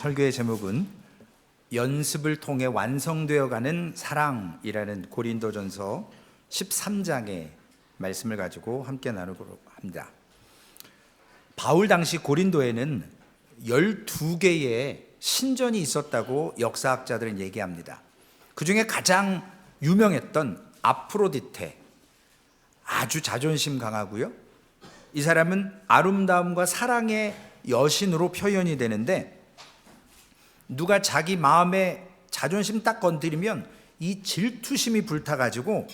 설교의 제목은 연습을 통해 완성되어가는 사랑이라는 고린도전서 13장의 말씀을 가지고 함께 나누도록 합니다. 바울 당시 고린도에는 12개의 신전이 있었다고 역사학자들은 얘기합니다. 그 중에 가장 유명했던 아프로디테, 아주 자존심 강하고요, 이 사람은 아름다움과 사랑의 여신으로 표현이 되는데, 누가 자기 마음에 자존심 딱 건드리면 이 질투심이 불타가지고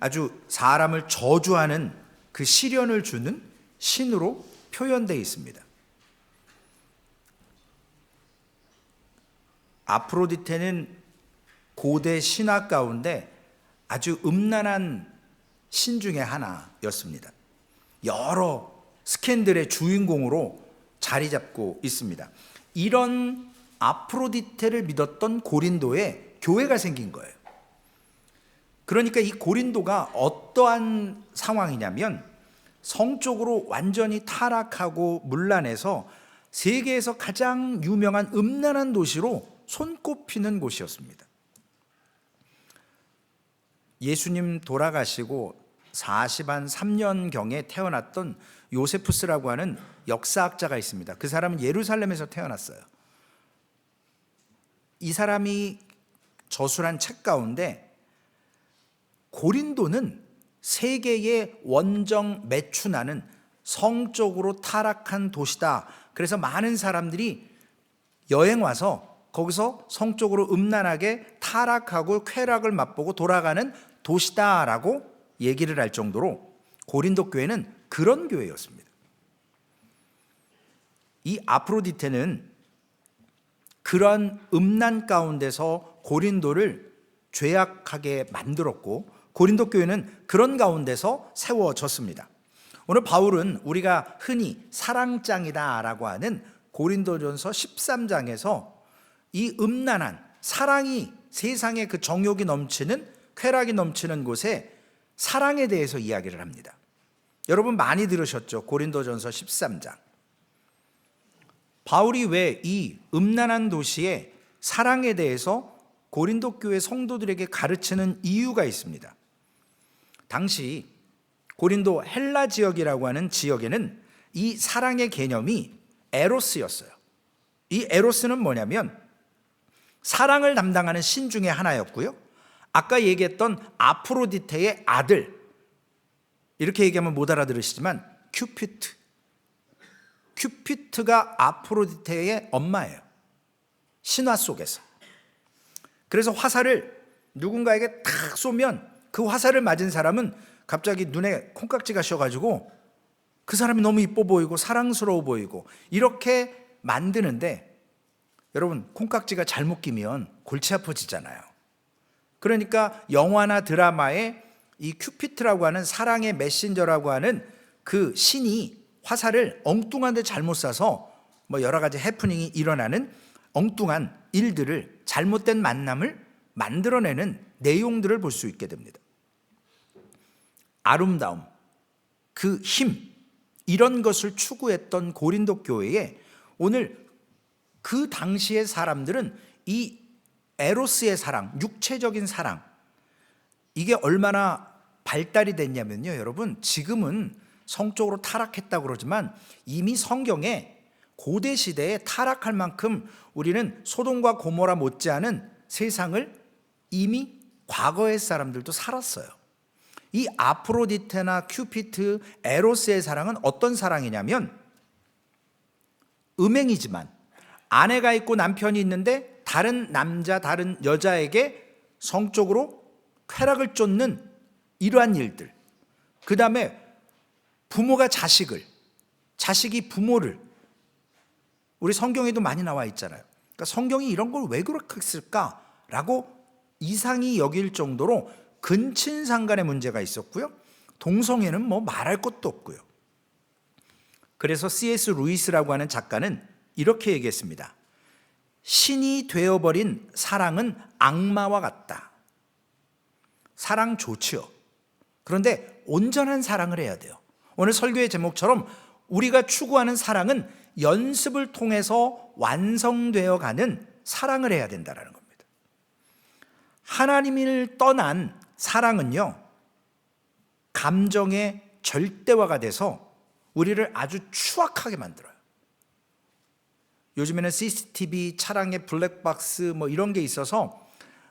아주 사람을 저주하는 그 시련을 주는 신으로 표현되어 있습니다. 아프로디테는 고대 신화 가운데 아주 음란한 신 중에 하나였습니다. 여러 스캔들의 주인공으로 자리 잡고 있습니다. 이런 아프로디테를 믿었던 고린도에 교회가 생긴 거예요. 그러니까 이 고린도가 어떠한 상황이냐면, 성적으로 완전히 타락하고 문란해서 세계에서 가장 유명한 음란한 도시로 손꼽히는 곳이었습니다. 예수님 돌아가시고 43년경에 태어났던 요세푸스라고 하는 역사학자가 있습니다. 그 사람은 예루살렘에서 태어났어요. 이 사람이 저술한 책 가운데 고린도는 세계의 원정 매춘하는 성적으로 타락한 도시다. 그래서 많은 사람들이 여행 와서 거기서 성적으로 음란하게 타락하고 쾌락을 맛보고 돌아가는 도시다라고 얘기를 할 정도로 고린도 교회는 그런 교회였습니다. 이 아프로디테는 그런 음란 가운데서 고린도를 죄악하게 만들었고, 고린도 교회는 그런 가운데서 세워졌습니다. 오늘 바울은 우리가 흔히 사랑장이다라고 하는 고린도전서 13장에서 이 음란한 사랑이, 세상에 그 정욕이 넘치는, 쾌락이 넘치는 곳에 사랑에 대해서 이야기를 합니다. 여러분 많이 들으셨죠? 고린도전서 13장. 바울이 왜 이 음란한 도시의 사랑에 대해서 고린도 교회 성도들에게 가르치는 이유가 있습니다. 당시 고린도 헬라 지역이라고 하는 지역에는 이 사랑의 개념이 에로스였어요. 이 에로스는 뭐냐면 사랑을 담당하는 신 중에 하나였고요, 아까 얘기했던 아프로디테의 아들, 이렇게 얘기하면 못 알아들으시지만 큐피트가 아프로디테의 엄마예요, 신화 속에서. 그래서 화살을 누군가에게 탁 쏘면 그 화살을 맞은 사람은 갑자기 눈에 콩깍지가 씌어가지고 그 사람이 너무 이뻐 보이고 사랑스러워 보이고 이렇게 만드는데, 여러분 콩깍지가 잘못 끼면 골치 아파지잖아요. 그러니까 영화나 드라마에 이 큐피트라고 하는 사랑의 메신저라고 하는 그 신이 화살을 엉뚱한 데 잘못 쏴서 뭐 여러 가지 해프닝이 일어나는 엉뚱한 일들을, 잘못된 만남을 만들어내는 내용들을 볼 수 있게 됩니다. 아름다움, 그 힘, 이런 것을 추구했던 고린도 교회에 오늘 그 당시의 사람들은 이 에로스의 사랑, 육체적인 사랑, 이게 얼마나 발달이 됐냐면요, 여러분 지금은 성적으로 타락했다고 그러지만 이미 성경에 고대 시대에 타락할 만큼 우리는 소돔과 고모라 못지않은 세상을 이미 과거의 사람들도 살았어요. 이 아프로디테나 큐피트, 에로스의 사랑은 어떤 사랑이냐면, 음행이지만 아내가 있고 남편이 있는데 다른 남자, 다른 여자에게 성적으로 쾌락을 쫓는 이러한 일들, 그 다음에 부모가 자식을, 자식이 부모를, 우리 성경에도 많이 나와 있잖아요. 그러니까 성경이 이런 걸 왜 그렇게 했을까라고 이상히 여길 정도로 근친상간의 문제가 있었고요, 동성애는 뭐 말할 것도 없고요. 그래서 C.S. 루이스라고 하는 작가는 이렇게 얘기했습니다. 신이 되어버린 사랑은 악마와 같다. 사랑 좋지요. 그런데 온전한 사랑을 해야 돼요. 오늘 설교의 제목처럼 우리가 추구하는 사랑은 연습을 통해서 완성되어 가는 사랑을 해야 된다는 겁니다. 하나님을 떠난 사랑은요, 감정의 절대화가 돼서 우리를 아주 추악하게 만들어요. 요즘에는 CCTV, 차량의 블랙박스 뭐 이런 게 있어서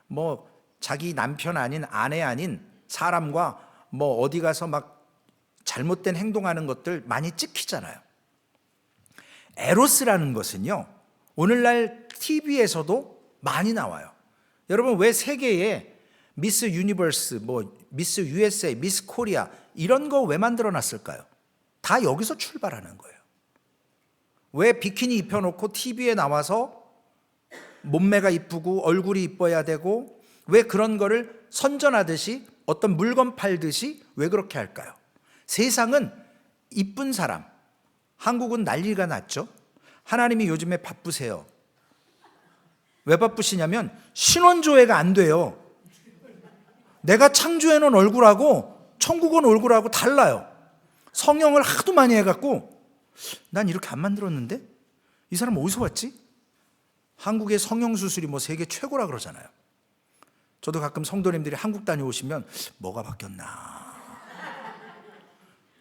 뭐 자기 남편 아닌 아내 아닌 사람과 뭐 어디 가서 막 잘못된 행동하는 것들 많이 찍히잖아요. 에로스라는 것은요, 오늘날 TV에서도 많이 나와요. 여러분, 왜 세계에 미스 유니버스, 뭐 미스 USA, 미스 코리아 이런 거 왜 만들어 놨을까요? 다 여기서 출발하는 거예요. 왜 비키니 입혀놓고 TV에 나와서 몸매가 이쁘고 얼굴이 이뻐야 되고, 왜 그런 거를 선전하듯이 어떤 물건 팔듯이 왜 그렇게 할까요? 세상은 이쁜 사람, 한국은 난리가 났죠. 하나님이 요즘에 바쁘세요. 왜 바쁘시냐면 신원조회가 안 돼요. 내가 창조해 놓은 얼굴하고 천국은 얼굴하고 달라요. 성형을 하도 많이 해갖고 난 이렇게 안 만들었는데 이 사람 어디서 왔지? 한국의 성형수술이 뭐 세계 최고라 그러잖아요. 저도 가끔 성도님들이 한국 다녀오시면 뭐가 바뀌었나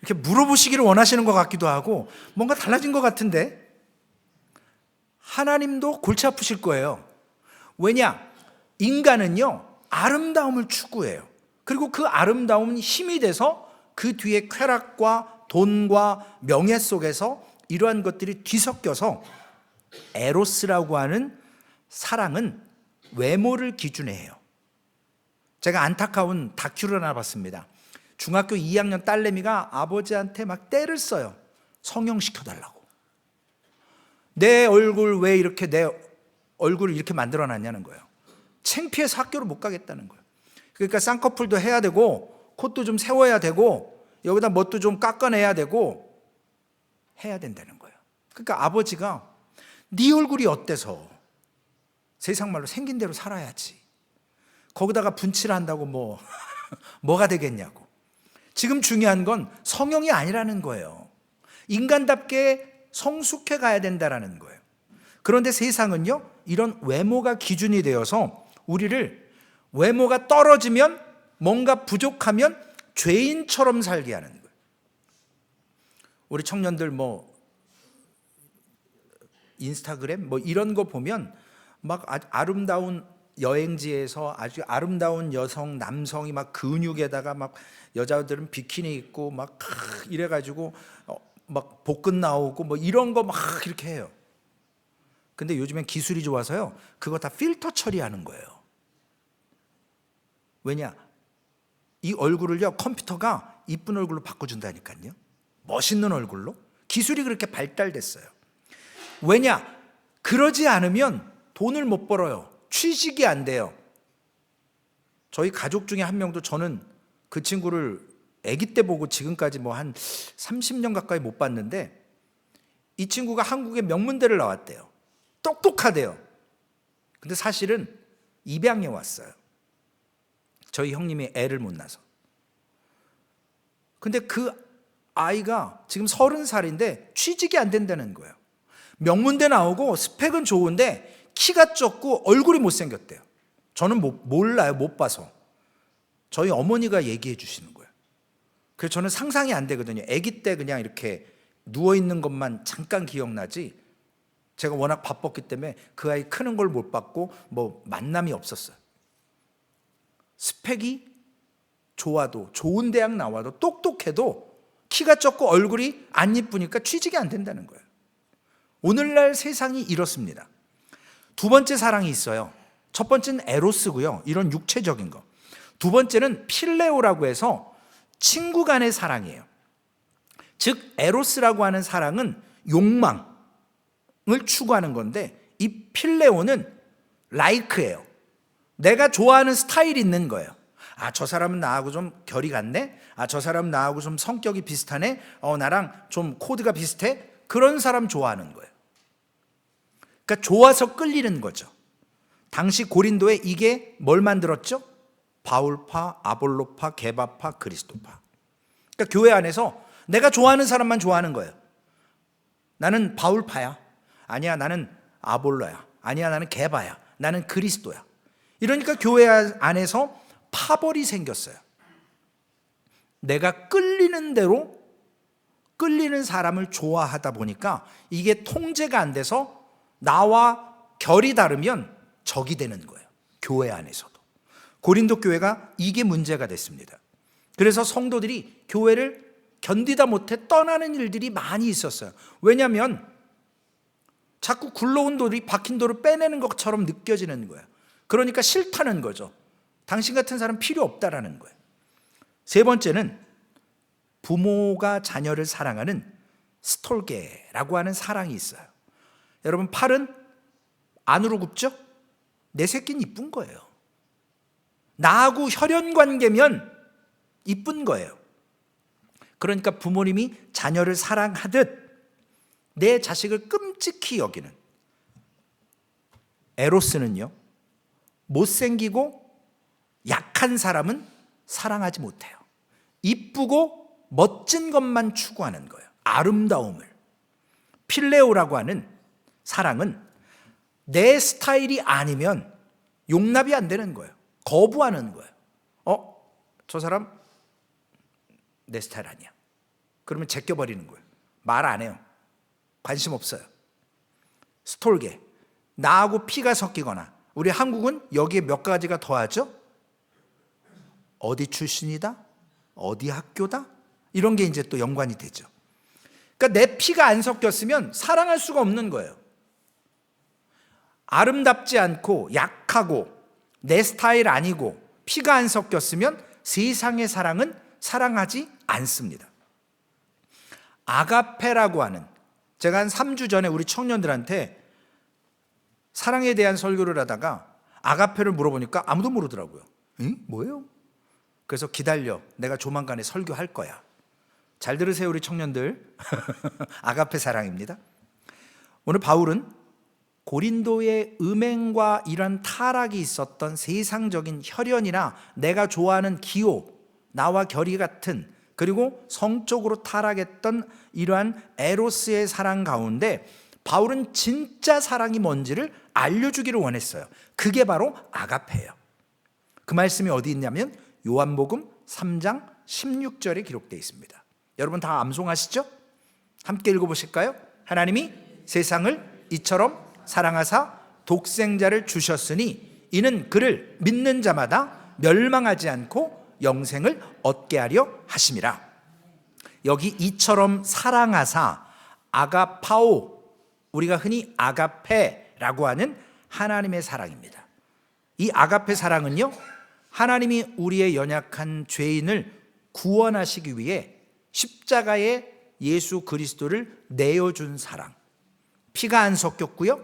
이렇게 물어보시기를 원하시는 것 같기도 하고 뭔가 달라진 것 같은데, 하나님도 골치 아프실 거예요. 왜냐? 인간은요, 아름다움을 추구해요. 그리고 그 아름다움은 힘이 돼서 그 뒤에 쾌락과 돈과 명예 속에서 이러한 것들이 뒤섞여서 에로스라고 하는 사랑은 외모를 기준에 해요. 제가 안타까운 다큐를 하나 봤습니다. 중학교 2학년 딸내미가 아버지한테 막 떼를 써요. 성형시켜달라고. 내 얼굴 왜 이렇게 내 얼굴을 이렇게 만들어놨냐는 거예요. 창피해서 학교를 못 가겠다는 거예요. 그러니까 쌍꺼풀도 해야 되고 콧도 좀 세워야 되고 여기다 뭣도 좀 깎아내야 되고 해야 된다는 거예요. 그러니까 아버지가 네 얼굴이 어때서, 세상 말로 생긴 대로 살아야지, 거기다가 분칠을 한다고 뭐가 되겠냐고. 지금 중요한 건 성형이 아니라는 거예요. 인간답게 성숙해 가야 된다는 거예요. 그런데 세상은요, 이런 외모가 기준이 되어서 우리를 외모가 떨어지면, 뭔가 부족하면 죄인처럼 살게 하는 거예요. 우리 청년들 인스타그램 이런 거 보면 막 아름다운 여행지에서 아주 아름다운 여성, 남성이 막 근육에다가 막 여자들은 비키니 입고 막 이래가지고 막 복근 나오고 이런 거 막 이렇게 해요. 근데 요즘엔 기술이 좋아서요, 그거 다 필터 처리하는 거예요. 왜냐? 이 얼굴을요, 컴퓨터가 이쁜 얼굴로 바꿔준다니까요. 멋있는 얼굴로. 기술이 그렇게 발달됐어요. 왜냐? 그러지 않으면 돈을 못 벌어요. 취직이 안 돼요. 저희 가족 중에 한 명도, 저는 그 친구를 아기 때 보고 지금까지 한 30년 가까이 못 봤는데, 이 친구가 한국의 명문대를 나왔대요. 똑똑하대요. 근데 사실은 입양해 왔어요. 저희 형님이 애를 못 낳아서. 근데 그 아이가 지금 30살인데 취직이 안 된다는 거예요. 명문대 나오고 스펙은 좋은데 키가 적고 얼굴이 못생겼대요. 저는 몰라요. 못 봐서. 저희 어머니가 얘기해 주시는 거예요. 그래서 저는 상상이 안 되거든요. 아기 때 그냥 이렇게 누워있는 것만 잠깐 기억나지, 제가 워낙 바빴기 때문에 그 아이 크는 걸 못 봤고 만남이 없었어요. 스펙이 좋아도, 좋은 대학 나와도, 똑똑해도 키가 적고 얼굴이 안 이쁘니까 취직이 안 된다는 거예요. 오늘날 세상이 이렇습니다. 두 번째 사랑이 있어요. 첫 번째는 에로스고요, 이런 육체적인 거. 두 번째는 필레오라고 해서 친구 간의 사랑이에요. 즉 에로스라고 하는 사랑은 욕망을 추구하는 건데, 이 필레오는 라이크예요. 내가 좋아하는 스타일이 있는 거예요. 아, 저 사람은 나하고 좀 결이 같네. 아, 저 사람은 나하고 좀 성격이 비슷하네. 나랑 좀 코드가 비슷해. 그런 사람 좋아하는 거예요. 그러니까 좋아서 끌리는 거죠. 당시 고린도에 이게 뭘 만들었죠? 바울파, 아볼로파, 게바파, 그리스도파. 그러니까 교회 안에서 내가 좋아하는 사람만 좋아하는 거예요. 나는 바울파야. 아니야, 나는 아볼로야. 아니야, 나는 게바야. 나는 그리스도야. 이러니까 교회 안에서 파벌이 생겼어요. 내가 끌리는 대로 끌리는 사람을 좋아하다 보니까 이게 통제가 안 돼서 나와 결이 다르면 적이 되는 거예요. 교회 안에서도. 고린도 교회가 이게 문제가 됐습니다. 그래서 성도들이 교회를 견디다 못해 떠나는 일들이 많이 있었어요. 왜냐하면 자꾸 굴러온 돌이 박힌 돌을 빼내는 것처럼 느껴지는 거예요. 그러니까 싫다는 거죠. 당신 같은 사람 필요 없다라는 거예요. 세 번째는 부모가 자녀를 사랑하는 스톨게라고 하는 사랑이 있어요. 여러분, 팔은 안으로 굽죠? 내 새끼는 이쁜 거예요. 나하고 혈연관계면 이쁜 거예요. 그러니까 부모님이 자녀를 사랑하듯 내 자식을 끔찍히 여기는 에로스는요, 못생기고 약한 사람은 사랑하지 못해요. 이쁘고 멋진 것만 추구하는 거예요. 아름다움을. 필레오라고 하는 사랑은 내 스타일이 아니면 용납이 안 되는 거예요. 거부하는 거예요. 저 사람 내 스타일 아니야. 그러면 제껴버리는 거예요. 말 안 해요. 관심 없어요. 스톨게, 나하고 피가 섞이거나, 우리 한국은 여기에 몇 가지가 더하죠. 어디 출신이다, 어디 학교다, 이런 게 이제 또 연관이 되죠. 그러니까 내 피가 안 섞였으면 사랑할 수가 없는 거예요. 아름답지 않고 약하고 내 스타일 아니고 피가 안 섞였으면 세상의 사랑은 사랑하지 않습니다. 아가페라고 하는, 제가 한 3주 전에 우리 청년들한테 사랑에 대한 설교를 하다가 아가페를 물어보니까 아무도 모르더라고요. 응? 뭐예요? 그래서 기다려, 내가 조만간에 설교할 거야. 잘 들으세요, 우리 청년들. 아가페 사랑입니다. 오늘 바울은 고린도의 음행과 이런 타락이 있었던 세상적인 혈연이나 내가 좋아하는 기호, 나와 결이 같은, 그리고 성적으로 타락했던 이러한 에로스의 사랑 가운데 바울은 진짜 사랑이 뭔지를 알려주기를 원했어요. 그게 바로 아가페예요. 그 말씀이 어디 있냐면 요한복음 3장 16절에 기록되어 있습니다. 여러분 다 암송하시죠? 함께 읽어보실까요? 하나님이 세상을 이처럼 사랑하사 독생자를 주셨으니 이는 그를 믿는 자마다 멸망하지 않고 영생을 얻게 하려 하심이라. 여기 이처럼 사랑하사, 아가파오, 우리가 흔히 아가페라고 하는 하나님의 사랑입니다. 이 아가페 사랑은요, 하나님이 우리의 연약한 죄인을 구원하시기 위해 십자가에 예수 그리스도를 내어준 사랑. 피가 안 섞였고요,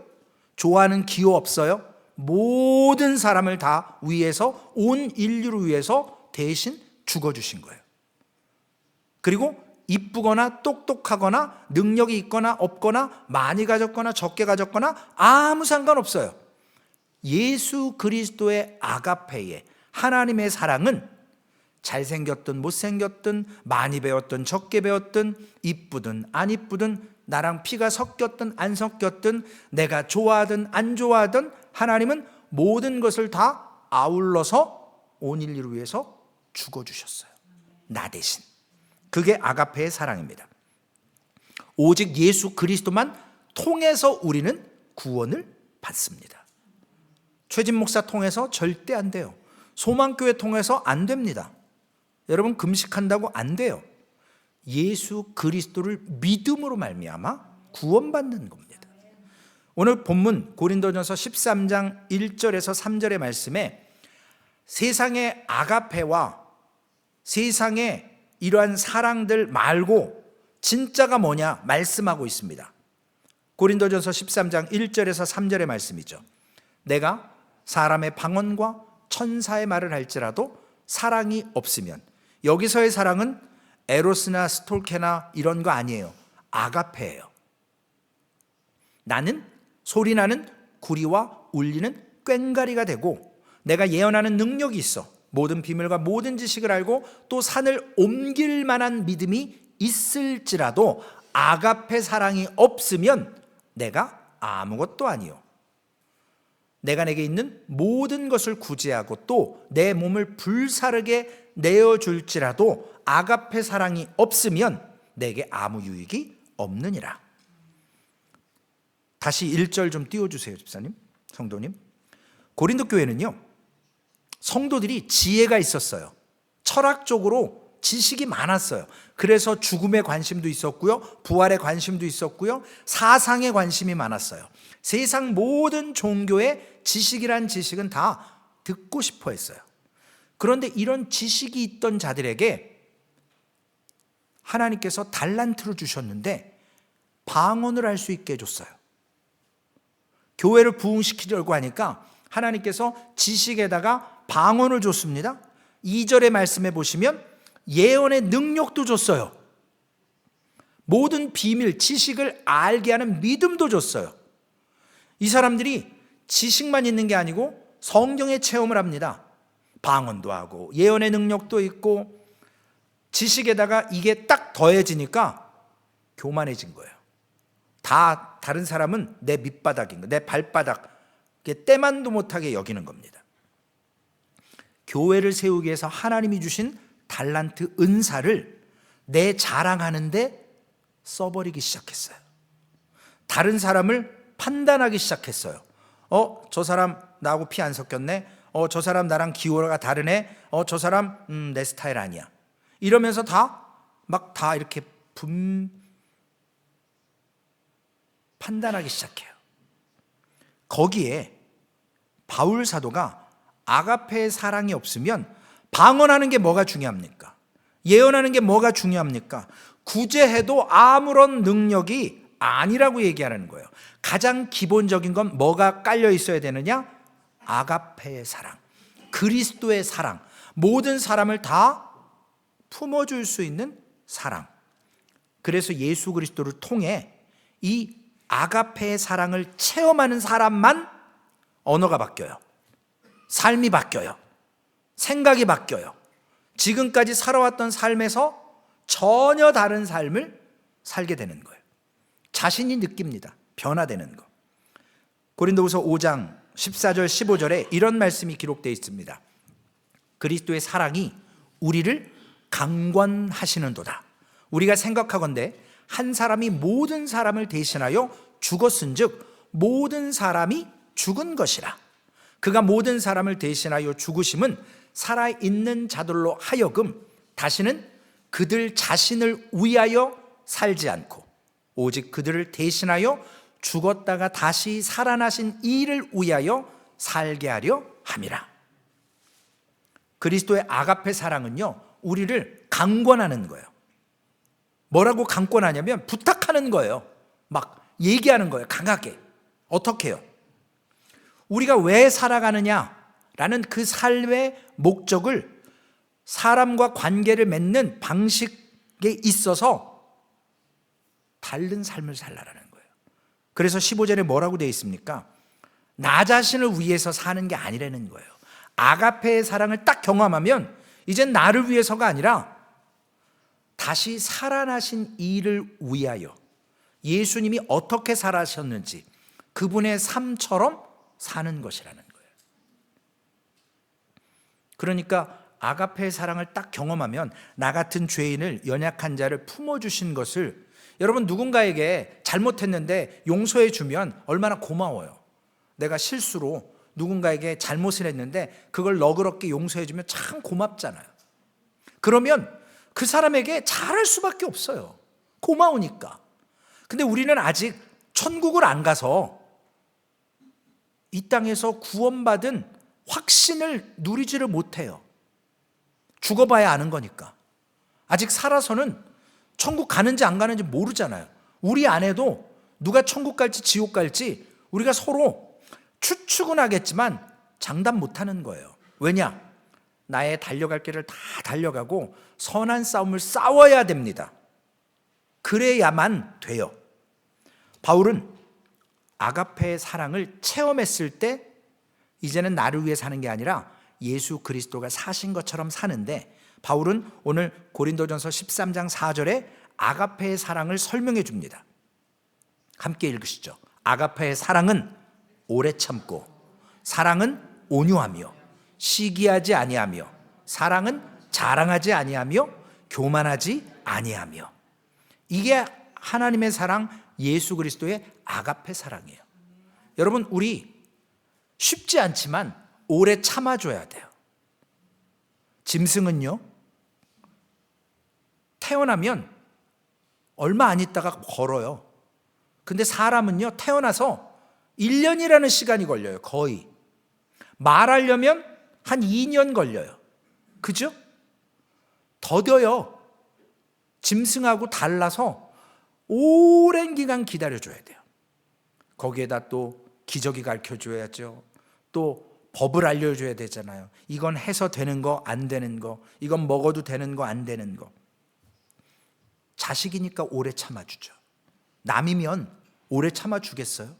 좋아하는 기호 없어요. 모든 사람을 다 위해서, 온 인류를 위해서 대신 죽어주신 거예요. 그리고 이쁘거나 똑똑하거나 능력이 있거나 없거나 많이 가졌거나 적게 가졌거나 아무 상관없어요. 예수 그리스도의 아가페의 하나님의 사랑은 잘생겼든 못생겼든 많이 배웠든 적게 배웠든 이쁘든 안 이쁘든 나랑 피가 섞였든 안 섞였든 내가 좋아하든 안 좋아하든 하나님은 모든 것을 다 아울러서 온 인류를 위해서 죽어주셨어요. 나 대신. 그게 아가페의 사랑입니다. 오직 예수 그리스도만 통해서 우리는 구원을 받습니다. 최진 목사 통해서 절대 안 돼요. 소망교회 통해서 안 됩니다. 여러분 금식한다고 안 돼요. 예수 그리스도를 믿음으로 말미암아 구원받는 겁니다. 오늘 본문 고린도전서 13장 1절에서 3절의 말씀에 세상의 아가페와 세상의 이러한 사랑들 말고 진짜가 뭐냐 말씀하고 있습니다. 고린도전서 13장 1절에서 3절의 말씀이죠. 내가 사람의 방언과 천사의 말을 할지라도 사랑이 없으면, 여기서의 사랑은 에로스나 스톨케나 이런 거 아니에요. 아가페예요. 나는 소리나는 구리와 울리는 꽹과리가 되고 내가 예언하는 능력이 있어. 모든 비밀과 모든 지식을 알고 또 산을 옮길 만한 믿음이 있을지라도 아가페 사랑이 없으면 내가 아무것도 아니요. 내가 내게 있는 모든 것을 구제하고 또 내 몸을 불사르게 내어줄지라도 아가페 사랑이 없으면 내게 아무 유익이 없느니라. 다시 1절 좀 띄워주세요, 집사님, 성도님. 고린도 교회는요, 성도들이 지혜가 있었어요. 철학적으로 지식이 많았어요. 그래서 죽음에 관심도 있었고요, 부활에 관심도 있었고요, 사상에 관심이 많았어요. 세상 모든 종교의 지식이란 지식은 다 듣고 싶어 했어요. 그런데 이런 지식이 있던 자들에게 하나님께서 달란트를 주셨는데 방언을 할 수 있게 해줬어요. 교회를 부흥시키려고 하니까 하나님께서 지식에다가 방언을 줬습니다. 2절의 말씀에 보시면 예언의 능력도 줬어요. 모든 비밀, 지식을 알게 하는 믿음도 줬어요. 이 사람들이 지식만 있는 게 아니고 성경의 체험을 합니다. 방언도 하고 예언의 능력도 있고 지식에다가 이게 딱 더해지니까 교만해진 거예요. 다 다른 사람은 내 밑바닥인 거, 내 발바닥, 때만도 못하게 여기는 겁니다. 교회를 세우기 위해서 하나님이 주신 달란트 은사를 내 자랑하는데 써버리기 시작했어요. 다른 사람을 판단하기 시작했어요. 저 사람 나하고 피 안 섞였네. 저 사람 나랑 기호가 다르네. 저 사람 내 스타일 아니야. 이러면서 다 이렇게 판단하기 시작해요. 거기에 바울 사도가 아가페의 사랑이 없으면 방언하는 게 뭐가 중요합니까? 예언하는 게 뭐가 중요합니까? 구제해도 아무런 능력이 아니라고 얘기하는 거예요. 가장 기본적인 건 뭐가 깔려 있어야 되느냐? 아가페의 사랑, 그리스도의 사랑, 모든 사람을 다 품어줄 수 있는 사랑. 그래서 예수 그리스도를 통해 이 아가페의 사랑을 체험하는 사람만 언어가 바뀌어요. 삶이 바뀌어요. 생각이 바뀌어요. 지금까지 살아왔던 삶에서 전혀 다른 삶을 살게 되는 거예요. 자신이 느낍니다. 변화되는 거. 고린도후서 5장 14절 15절에 이런 말씀이 기록되어 있습니다. 그리스도의 사랑이 우리를 강권하시는도다. 우리가 생각하건대 한 사람이 모든 사람을 대신하여 죽었은즉 모든 사람이 죽은 것이라. 그가 모든 사람을 대신하여 죽으심은 살아있는 자들로 하여금 다시는 그들 자신을 위하여 살지 않고 오직 그들을 대신하여 죽었다가 다시 살아나신 이를 위하여 살게 하려 함이라. 그리스도의 아가페 사랑은요, 우리를 강권하는 거예요. 뭐라고 강권하냐면 부탁하는 거예요. 막 얘기하는 거예요. 강하게. 어떻게 해요? 우리가 왜 살아가느냐라는 그 삶의 목적을 사람과 관계를 맺는 방식에 있어서 다른 삶을 살라라는 거예요. 그래서 15절에 뭐라고 되어 있습니까? 나 자신을 위해서 사는 게 아니라는 거예요. 아가페의 사랑을 딱 경험하면 이젠 나를 위해서가 아니라 다시 살아나신 이를 위하여 예수님이 어떻게 살아셨는지 그분의 삶처럼 사는 것이라는 거예요. 그러니까 아가페의 사랑을 딱 경험하면 나 같은 죄인을, 연약한 자를 품어주신 것을, 여러분 누군가에게 잘못했는데 용서해 주면 얼마나 고마워요. 내가 실수로 누군가에게 잘못을 했는데 그걸 너그럽게 용서해 주면 참 고맙잖아요. 그러면 그 사람에게 잘할 수밖에 없어요. 고마우니까. 근데 우리는 아직 천국을 안 가서 이 땅에서 구원받은 확신을 누리지를 못해요. 죽어봐야 아는 거니까. 아직 살아서는 천국 가는지 안 가는지 모르잖아요. 우리 안에도 누가 천국 갈지 지옥 갈지 우리가 서로 추측은 하겠지만 장담 못하는 거예요. 왜냐? 나의 달려갈 길을 다 달려가고 선한 싸움을 싸워야 됩니다. 그래야만 돼요. 바울은 아가페의 사랑을 체험했을 때 이제는 나를 위해 사는 게 아니라 예수 그리스도가 사신 것처럼 사는데, 바울은 오늘 고린도전서 13장 4절에 아가페의 사랑을 설명해 줍니다. 함께 읽으시죠. 아가페의 사랑은 오래 참고, 사랑은 온유하며, 시기하지 아니하며, 사랑은 자랑하지 아니하며, 교만하지 아니하며. 이게 하나님의 사랑, 예수 그리스도의 아가페 사랑이에요. 여러분, 우리 쉽지 않지만 오래 참아줘야 돼요. 짐승은요, 태어나면 얼마 안 있다가 걸어요. 근데 사람은요, 태어나서 1년이라는 시간이 걸려요. 거의. 말하려면 한 2년 걸려요. 그죠? 더뎌요. 짐승하고 달라서 오랜 기간 기다려줘야 돼요. 거기에다 또 기저귀 가르쳐줘야죠. 또 법을 알려줘야 되잖아요. 이건 해서 되는 거, 안 되는 거, 이건 먹어도 되는 거, 안 되는 거. 자식이니까 오래 참아주죠. 남이면 오래 참아주겠어요?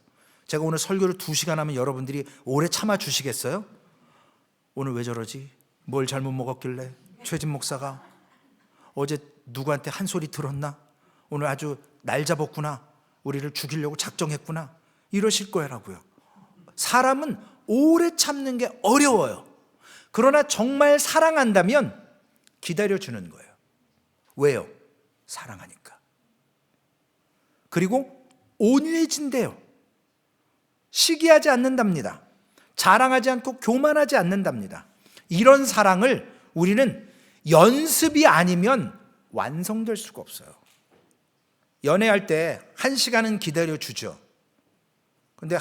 제가 오늘 설교를 2시간 하면 여러분들이 오래 참아주시겠어요? 오늘 왜 저러지? 뭘 잘못 먹었길래? 최진 목사가 어제 누구한테 한 소리 들었나? 오늘 아주 날 잡았구나. 우리를 죽이려고 작정했구나. 이러실 거라고요. 사람은 오래 참는 게 어려워요. 그러나 정말 사랑한다면 기다려주는 거예요. 왜요? 사랑하니까. 그리고 온유해진대요. 시기하지 않는답니다. 자랑하지 않고 교만하지 않는답니다. 이런 사랑을 우리는 연습이 아니면 완성될 수가 없어요. 연애할 때 1시간은 기다려주죠. 근데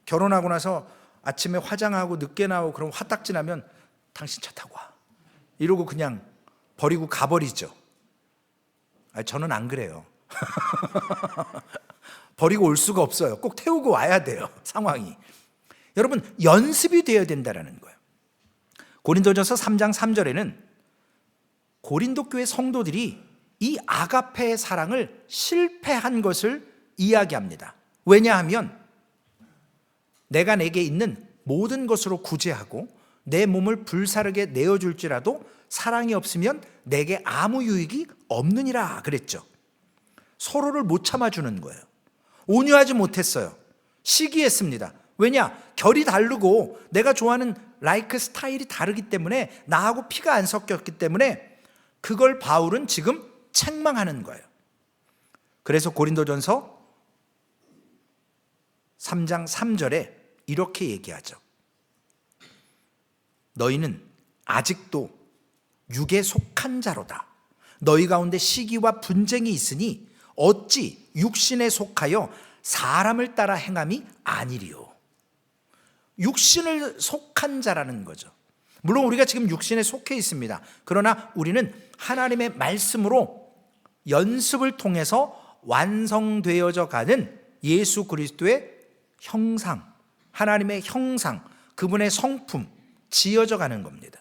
결혼하고 나서 아침에 화장하고 늦게 나오고 그럼 화딱지 나면 당신 차 타고 와. 이러고 그냥 버리고 가버리죠. 저는 안 그래요. 버리고 올 수가 없어요. 꼭 태우고 와야 돼요. 상황이. 여러분, 연습이 되어야 된다는 거예요. 고린도전서 3장 3절에는 고린도 교회 성도들이 이 아가페의 사랑을 실패한 것을 이야기합니다. 왜냐하면 내가 내게 있는 모든 것으로 구제하고 내 몸을 불사르게 내어줄지라도 사랑이 없으면 내게 아무 유익이 없느니라 그랬죠. 서로를 못 참아주는 거예요. 온유하지 못했어요. 시기했습니다. 왜냐? 결이 다르고 내가 좋아하는 라이크 스타일이 다르기 때문에, 나하고 피가 안 섞였기 때문에 그걸 바울은 지금 책망하는 거예요. 그래서 고린도전서 3장 3절에 이렇게 얘기하죠. 너희는 아직도 육에 속한 자로다. 너희 가운데 시기와 분쟁이 있으니 어찌 육신에 속하여 사람을 따라 행함이 아니리요. 육신을 속한 자라는 거죠. 물론 우리가 지금 육신에 속해 있습니다. 그러나 우리는 하나님의 말씀으로 연습을 통해서 완성되어져 가는 예수 그리스도의 형상, 하나님의 형상, 그분의 성품, 지어져 가는 겁니다.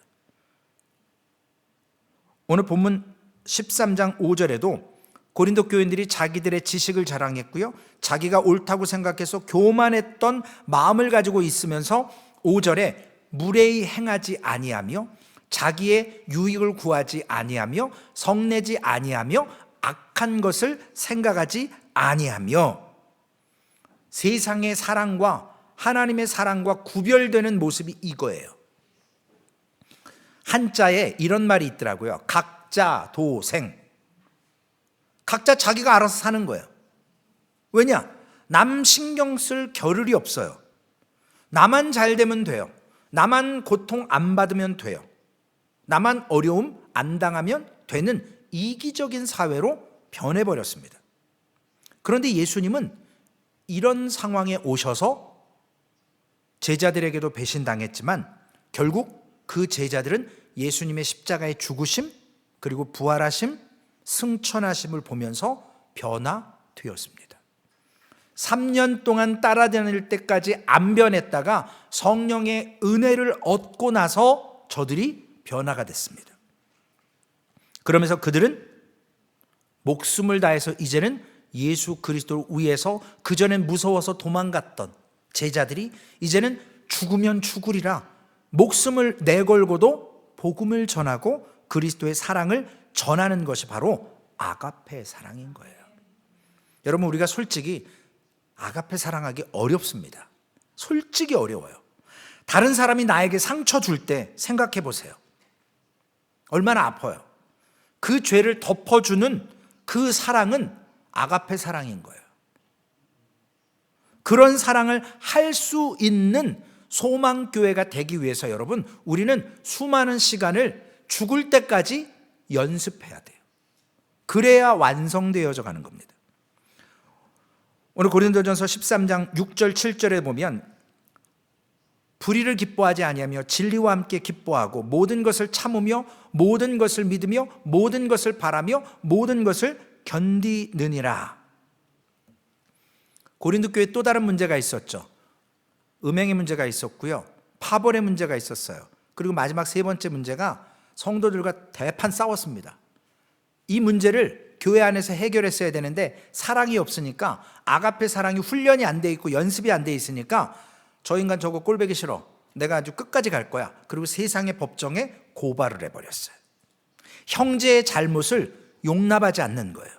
오늘 본문 13장 5절에도 고린도 교인들이 자기들의 지식을 자랑했고요, 자기가 옳다고 생각해서 교만했던 마음을 가지고 있으면서 5절에 무례히 행하지 아니하며 자기의 유익을 구하지 아니하며 성내지 아니하며 악한 것을 생각하지 아니하며, 세상의 사랑과 하나님의 사랑과 구별되는 모습이 이거예요. 한자에 이런 말이 있더라고요. 각자 도생. 각자 자기가 알아서 사는 거예요. 왜냐? 남 신경 쓸 겨를이 없어요. 나만 잘 되면 돼요. 나만 고통 안 받으면 돼요. 나만 어려움 안 당하면 되는 이기적인 사회로 변해버렸습니다. 그런데 예수님은 이런 상황에 오셔서 제자들에게도 배신당했지만 결국 그 제자들은 예수님의 십자가의 죽으심, 그리고 부활하심, 승천하심을 보면서 변화되었습니다. 3년 동안 따라다닐 때까지 안 변했다가 성령의 은혜를 얻고 나서 저들이 변화가 됐습니다. 그러면서 그들은 목숨을 다해서 이제는 예수 그리스도를 위해서, 그전엔 무서워서 도망갔던 제자들이 이제는 죽으면 죽으리라 목숨을 내걸고도 복음을 전하고 그리스도의 사랑을 전하는 것이 바로 아가페 사랑인 거예요. 여러분, 우리가 솔직히 아가페 사랑하기 어렵습니다. 솔직히 어려워요. 다른 사람이 나에게 상처 줄 때 생각해 보세요. 얼마나 아파요. 그 죄를 덮어주는 그 사랑은 아가페 사랑인 거예요. 그런 사랑을 할 수 있는 소망교회가 되기 위해서 여러분, 우리는 수많은 시간을 죽을 때까지 연습해야 돼요. 그래야 완성되어져 가는 겁니다. 오늘 고린도전서 13장 6절 7절에 보면 불의를 기뻐하지 아니하며 진리와 함께 기뻐하고 모든 것을 참으며 모든 것을 믿으며 모든 것을 바라며 모든 것을 견디느니라. 고린도 교회에 또 다른 문제가 있었죠. 음행의 문제가 있었고요. 파벌의 문제가 있었어요. 그리고 마지막 세 번째 문제가 성도들과 대판 싸웠습니다. 이 문제를 교회 안에서 해결했어야 되는데 사랑이 없으니까, 아가페 사랑이 훈련이 안 돼 있고 연습이 안 돼 있으니까 저 인간 저거 꼴보기 싫어, 내가 아주 끝까지 갈 거야. 그리고 세상의 법정에 고발을 해버렸어요. 형제의 잘못을 용납하지 않는 거예요.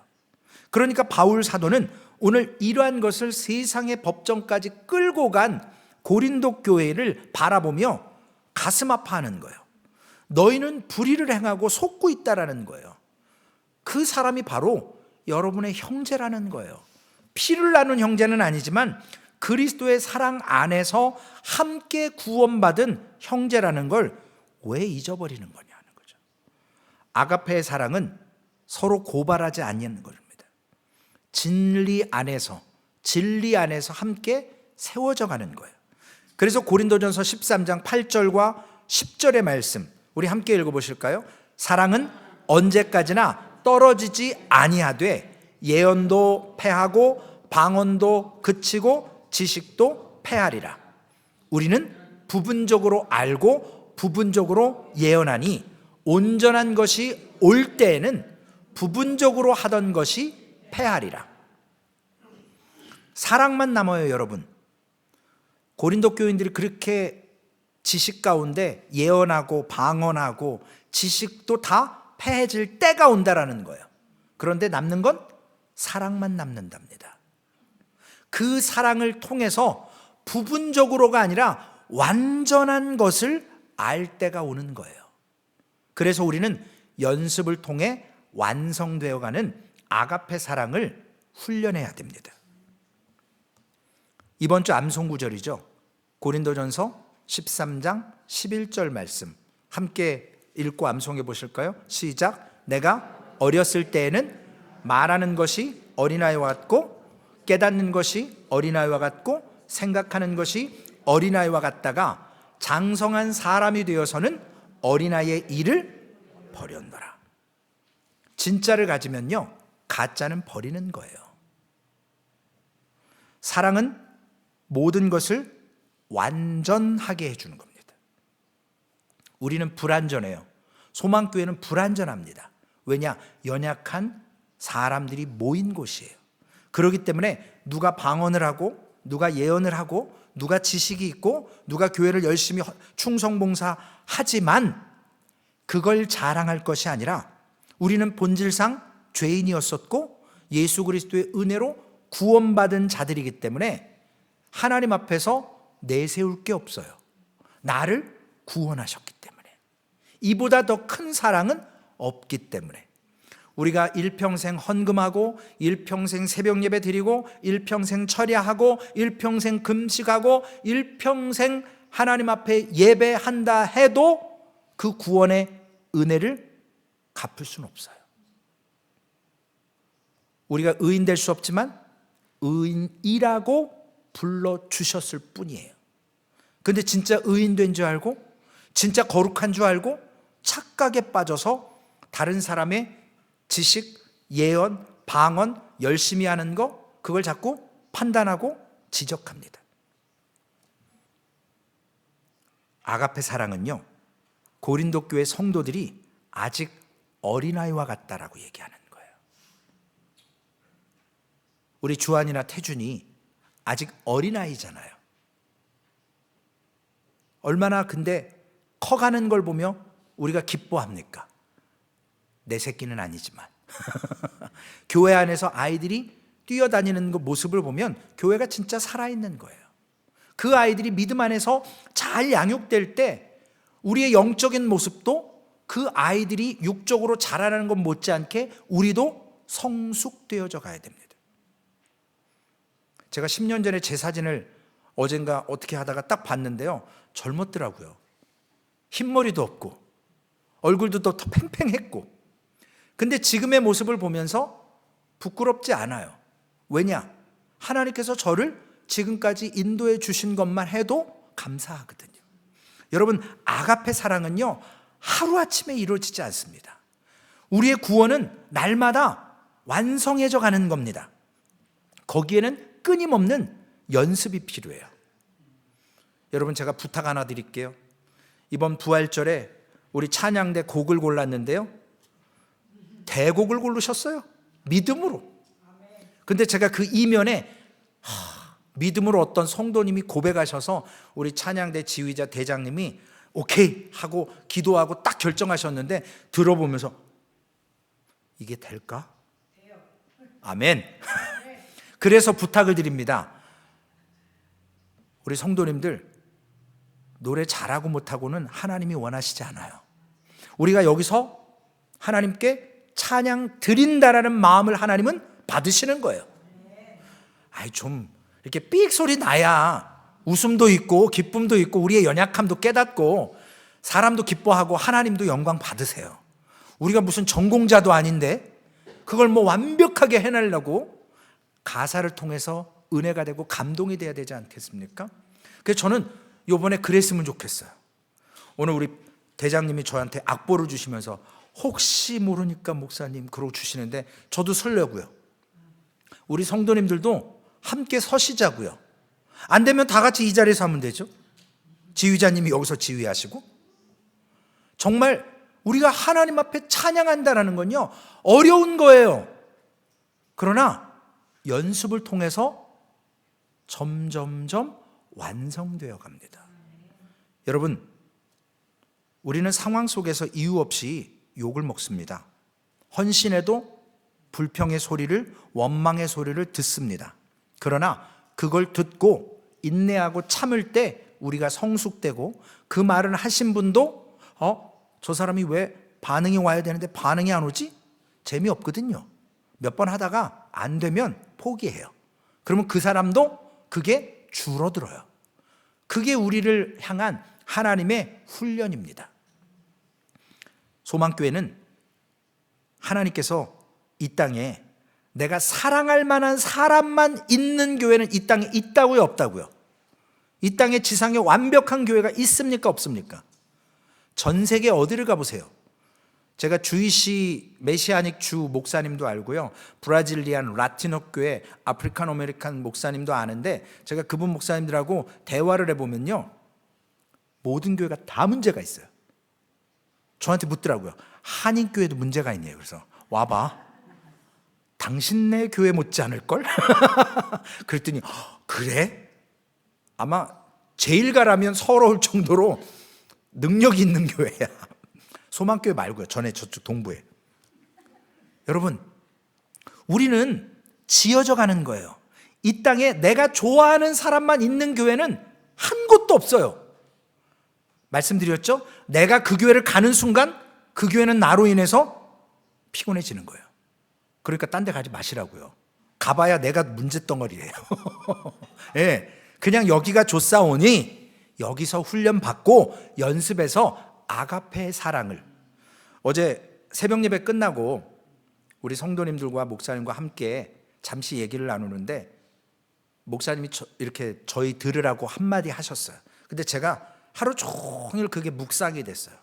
그러니까 바울 사도는 오늘 이러한 것을 세상의 법정까지 끌고 간 고린도 교회를 바라보며 가슴 아파하는 거예요. 너희는 불의를 행하고 속고 있다라는 거예요. 그 사람이 바로 여러분의 형제라는 거예요. 피를 나눈 형제는 아니지만 그리스도의 사랑 안에서 함께 구원받은 형제라는 걸 왜 잊어버리는 거냐는 거죠. 아가페의 사랑은 서로 고발하지 않는 것입니다. 진리 안에서 함께 세워져 가는 거예요. 그래서 고린도전서 13장 8절과 10절의 말씀 우리 함께 읽어보실까요? 사랑은 언제까지나 떨어지지 아니하되 예언도 패하고 방언도 그치고 지식도 패하리라. 우리는 부분적으로 알고 부분적으로 예언하니 온전한 것이 올 때에는 부분적으로 하던 것이 패하리라. 사랑만 남아요, 여러분. 고린도 교인들이 그렇게 지식 가운데 예언하고 방언하고 지식도 다 패해질 때가 온다라는 거예요. 그런데 남는 건 사랑만 남는답니다. 그 사랑을 통해서 부분적으로가 아니라 완전한 것을 알 때가 오는 거예요. 그래서 우리는 연습을 통해 완성되어가는 아가페 사랑을 훈련해야 됩니다. 이번 주 암송 구절이죠. 고린도전서 13장 11절 말씀 함께 읽고 암송해 보실까요? 시작. 내가 어렸을 때에는 말하는 것이 어린아이와 같고 깨닫는 것이 어린아이와 같고 생각하는 것이 어린아이와 같다가 장성한 사람이 되어서는 어린아이의 일을 버렸노라. 진짜를 가지면요, 가짜는 버리는 거예요. 사랑은 모든 것을 완전하게 해주는 겁니다. 우리는 불완전해요. 소망교회는 불완전합니다. 왜냐? 연약한 사람들이 모인 곳이에요. 그렇기 때문에 누가 방언을 하고 누가 예언을 하고 누가 지식이 있고 누가 교회를 열심히 충성봉사하지만 그걸 자랑할 것이 아니라 우리는 본질상 죄인이었었고 예수 그리스도의 은혜로 구원받은 자들이기 때문에 하나님 앞에서 내세울 게 없어요. 나를 구원하셨기 때문에. 이보다 더 큰 사랑은 없기 때문에. 우리가 일평생 헌금하고 일평생 새벽 예배 드리고 일평생 철야하고 일평생 금식하고 일평생 하나님 앞에 예배한다 해도 그 구원의 은혜를 갚을 수는 없어요. 우리가 의인 될 수 없지만 의인이라고 불러주셨을 뿐이에요. 근데 진짜 의인 된 줄 알고 진짜 거룩한 줄 알고 착각에 빠져서 다른 사람의 지식, 예언, 방언 열심히 하는 거 그걸 자꾸 판단하고 지적합니다. 아가페 사랑은요, 고린도 교회 성도들이 아직 어린아이와 같다라고 얘기하는 거예요. 우리 주한이나 태준이 아직 어린아이잖아요. 얼마나 근데 커가는 걸 보며 우리가 기뻐합니까? 내 새끼는 아니지만 교회 안에서 아이들이 뛰어다니는 그 모습을 보면 교회가 진짜 살아있는 거예요. 그 아이들이 믿음 안에서 잘 양육될 때 우리의 영적인 모습도 그 아이들이 육적으로 자라나는 것 못지않게 우리도 성숙되어져 가야 됩니다. 제가 10년 전에 제 사진을 어젠가 어떻게 하다가 딱 봤는데요, 젊었더라고요. 흰머리도 없고 얼굴도 더 팽팽했고. 근데 지금의 모습을 보면서 부끄럽지 않아요. 왜냐? 하나님께서 저를 지금까지 인도해 주신 것만 해도 감사하거든요. 여러분, 아가페 사랑은요, 하루아침에 이루어지지 않습니다. 우리의 구원은 날마다 완성해져 가는 겁니다. 거기에는 끊임없는 연습이 필요해요. 여러분, 제가 부탁 하나 드릴게요. 이번 부활절에 우리 찬양대 곡을 골랐는데요, 대곡을 고르셨어요. 믿음으로. 근데 제가 그 이면에 믿음으로 어떤 성도님이 고백하셔서 우리 찬양대 지휘자 대장님이 오케이 하고 기도하고 딱 결정하셨는데, 들어보면서 이게 될까? 아멘. 그래서 부탁을 드립니다. 우리 성도님들, 노래 잘하고 못하고는 하나님이 원하시지 않아요. 우리가 여기서 하나님께 찬양 드린다라는 마음을 하나님은 받으시는 거예요. 아이, 좀 이렇게 삑 소리 나야 웃음도 있고 기쁨도 있고 우리의 연약함도 깨닫고 사람도 기뻐하고 하나님도 영광 받으세요. 우리가 무슨 전공자도 아닌데 그걸 뭐 완벽하게 해내려고 가사를 통해서 은혜가 되고 감동이 돼야 되지 않겠습니까? 그래서 저는 이번에 그랬으면 좋겠어요. 오늘 우리 대장님이 저한테 악보를 주시면서 혹시 모르니까 목사님 그러고 주시는데 저도 설레고요. 우리 성도님들도 함께 서시자고요. 안 되면 다 같이 이 자리에서 하면 되죠. 지휘자님이 여기서 지휘하시고. 정말 우리가 하나님 앞에 찬양한다는 건요, 어려운 거예요. 그러나 연습을 통해서 점점점 완성되어 갑니다. 여러분, 우리는 상황 속에서 이유 없이 욕을 먹습니다. 헌신해도 불평의 소리를, 원망의 소리를 듣습니다. 그러나 그걸 듣고 인내하고 참을 때 우리가 성숙되고, 그 말을 하신 분도 저 사람이 왜 반응이 와야 되는데 반응이 안 오지? 재미없거든요. 몇 번 하다가 안 되면 포기해요. 그러면 그 사람도 그게 줄어들어요. 그게 우리를 향한 하나님의 훈련입니다. 소망교회는 하나님께서 이 땅에 내가 사랑할 만한 사람만 있는 교회는 이 땅에 있다고요, 없다고요? 이 땅에 지상에 완벽한 교회가 있습니까, 없습니까? 전 세계 어디를 가보세요. 제가 주이시 메시아닉 주 목사님도 알고요, 브라질리안 라티노 교회 아프리칸 아메리칸 목사님도 아는데, 제가 그분 목사님들하고 대화를 해보면요, 모든 교회가 다 문제가 있어요. 저한테 묻더라고요. 한인교회도 문제가 있네요. 그래서 와봐, 당신네 교회 못지 않을걸? 그랬더니 그래? 아마 제일 가라면 서러울 정도로 능력이 있는 교회야. 소망교회 말고요, 전에 저쪽 동부에. 여러분, 우리는 지어져 가는 거예요. 이 땅에 내가 좋아하는 사람만 있는 교회는 한 곳도 없어요. 말씀드렸죠? 내가 그 교회를 가는 순간 그 교회는 나로 인해서 피곤해지는 거예요. 그러니까 딴 데 가지 마시라고요. 가봐야 내가 문제덩어리예요. 네, 그냥 여기가 좋사오니 여기서 훈련받고 연습해서 아가페의 사랑을. 어제 새벽 예배 끝나고 우리 성도님들과 목사님과 함께 잠시 얘기를 나누는데, 목사님이 이렇게 저희 들으라고 한마디 하셨어요. 근데 제가 하루 종일 그게 묵상이 됐어요.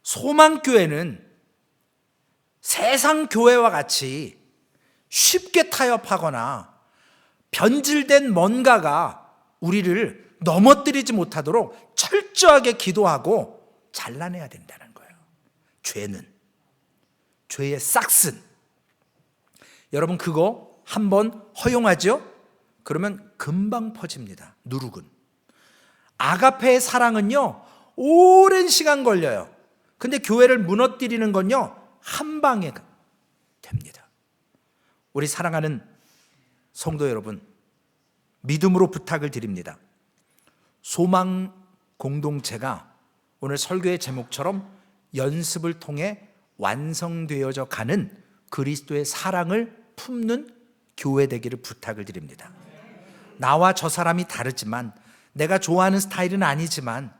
소망교회는 세상 교회와 같이 쉽게 타협하거나 변질된 뭔가가 우리를 넘어뜨리지 못하도록 철저하게 기도하고 잘라내야 된다는 거예요. 죄의 싹슨. 여러분, 그거 한번 허용하죠? 그러면 금방 퍼집니다. 누룩은. 아가페의 사랑은요, 오랜 시간 걸려요. 근데 교회를 무너뜨리는 건요, 한 방에 됩니다. 우리 사랑하는 성도 여러분, 믿음으로 부탁을 드립니다. 소망 공동체가 오늘 설교의 제목처럼 연습을 통해 완성되어져 가는 그리스도의 사랑을 품는 교회 되기를 부탁을 드립니다. 나와 저 사람이 다르지만, 내가 좋아하는 스타일은 아니지만,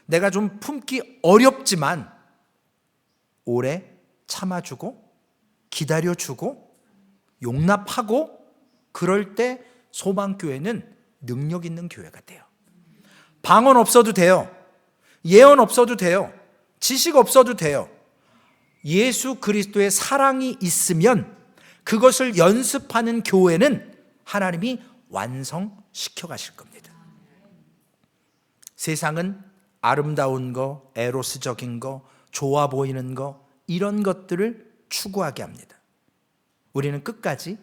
내가 좀 품기 어렵지만 오래 참아주고 기다려주고 용납하고, 그럴 때 소망교회는 능력 있는 교회가 돼요. 방언 없어도 돼요. 예언 없어도 돼요. 지식 없어도 돼요. 예수 그리스도의 사랑이 있으면 그것을 연습하는 교회는 하나님이 완성시켜 가실 겁니다. 세상은 아름다운 거, 에로스적인 거, 좋아 보이는 거, 이런 것들을 추구하게 합니다. 우리는 끝까지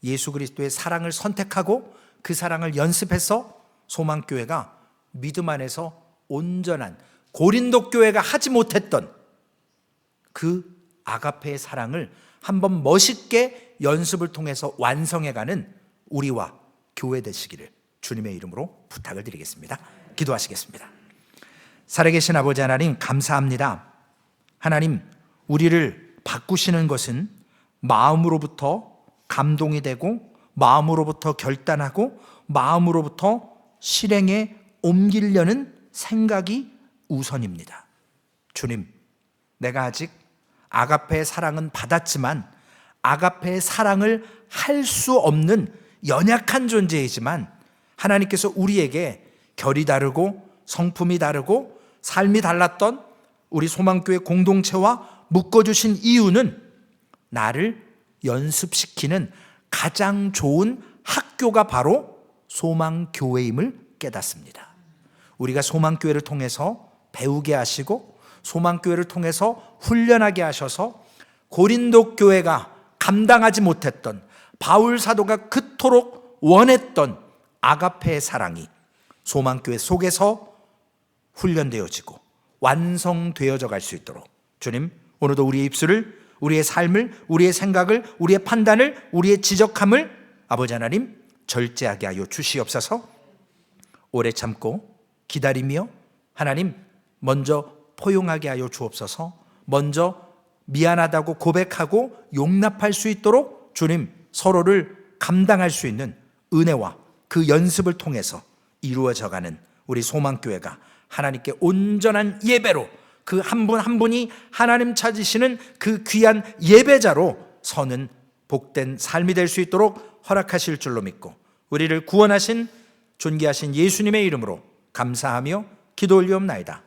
예수 그리스도의 사랑을 선택하고 그 사랑을 연습해서 소망교회가 믿음 안에서 온전한, 고린도 교회가 하지 못했던 그 아가페의 사랑을 한번 멋있게 연습을 통해서 완성해가는 우리와 교회 되시기를 주님의 이름으로 부탁을 드리겠습니다. 기도하시겠습니다. 살아계신 아버지 하나님, 감사합니다. 하나님, 우리를 바꾸시는 것은 마음으로부터 감동이 되고, 마음으로부터 결단하고, 마음으로부터 실행에 옮기려는 생각이 우선입니다. 주님, 내가 아직 아가페의 사랑은 받았지만 아가페의 사랑을 할 수 없는 연약한 존재이지만, 하나님께서 우리에게 결이 다르고 성품이 다르고 삶이 달랐던 우리 소망교회 공동체와 묶어주신 이유는 나를 연습시키는 가장 좋은 학교가 바로 소망교회임을 깨닫습니다. 우리가 소망교회를 통해서 배우게 하시고 소망교회를 통해서 훈련하게 하셔서 고린도 교회가 감당하지 못했던, 바울 사도가 그토록 원했던 아가페의 사랑이 소망교회 속에서 훈련되어지고 완성되어져 갈 수 있도록 주님, 오늘도 우리의 입술을, 우리의 삶을, 우리의 생각을, 우리의 판단을, 우리의 지적함을 아버지 하나님 절제하게 하여 주시옵소서. 오래 참고 기다리며 하나님 먼저 포용하게 하여 주옵소서. 먼저 미안하다고 고백하고 용납할 수 있도록 주님, 서로를 감당할 수 있는 은혜와 그 연습을 통해서 이루어져가는 우리 소망교회가 하나님께 온전한 예배로, 그 한 분 한 분이 하나님 찾으시는 그 귀한 예배자로 서는 복된 삶이 될 수 있도록 허락하실 줄로 믿고, 우리를 구원하신 존귀하신 예수님의 이름으로 감사하며 기도 올리옵나이다.